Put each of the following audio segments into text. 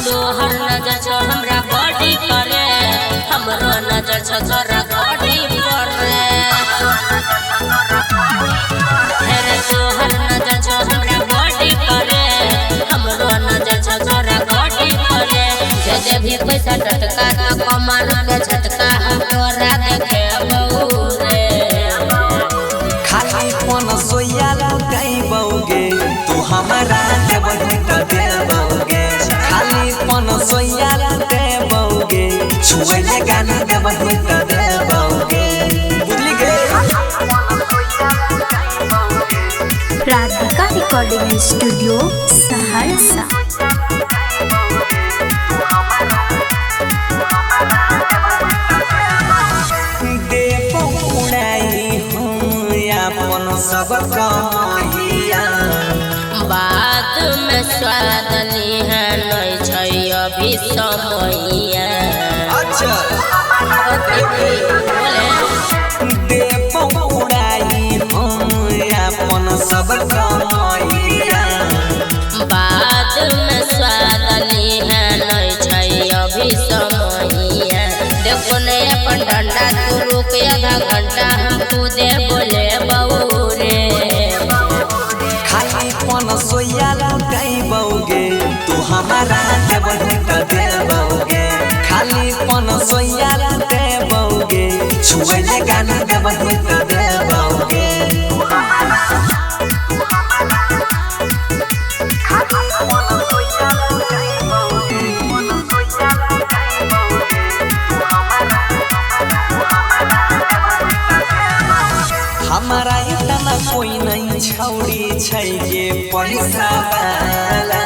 तोहर नजर छो हमरा बॉडी करे, हमरो नजर छो तोरा बॉडी करे। अरे तोहर नजर छो हमरा बॉडी करे, हमरो नजर छो तोरा बॉडी करे। जे भी पैसा टटका तो कमान के झटका हम तोरा देखे बहुरे। खाली फोन सोया लगाई बउगे, तू हमारा देवही त देबउगे। खाली फोन सोया दे बउगे, छुएले गाना देवही त देबउगे। बुझली गे? Radhika recording studio Saharsa. देव उड़ाई हम अपन सब कमाइया। बात में स्वाद निहान छै अभी समैया। अच्छा बोले देव उड़ाई हम अपन सब कमाइया। बात में स्वाद निहान छै अभी समैया। देखो ने अपन डंडा तू रुक आधा घंटा हम खुदे बोले बहुरे। खाली फोन सोया लगाई बउगे, तू हमारा देवही त देबउगे। खाली फोन सोया दे बउगे, छुएले गाना देवही त देबउगे। हमारा इतना कोई नहीं छौड़ी छै जे पैसा वाला।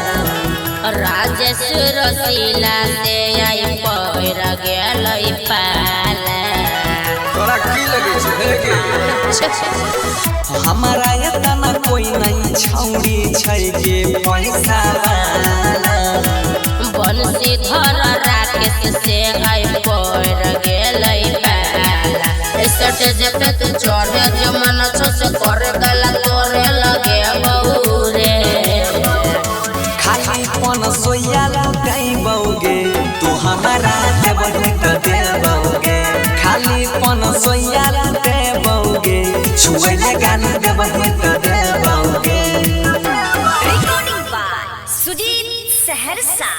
राजेश रसीला से आई पैर गेलै पाला। तोरा की लगे छै? हमारा इतना कोई नहीं छौड़ी छै जे पैसा वाला। बंसी धर राकेश से आई पैर गेलै पाला। स्टेज पे तू चढ़े जो मन छो से करे गला तोरे लगे बहुरे। खाली फोन सोया लगाई बउगे, तू हमारा देवही त देबउगे। खाली फोन सोया दे बउगे, छुएले गाना देवही त देबउगे। Recording by Sujit Saharsa.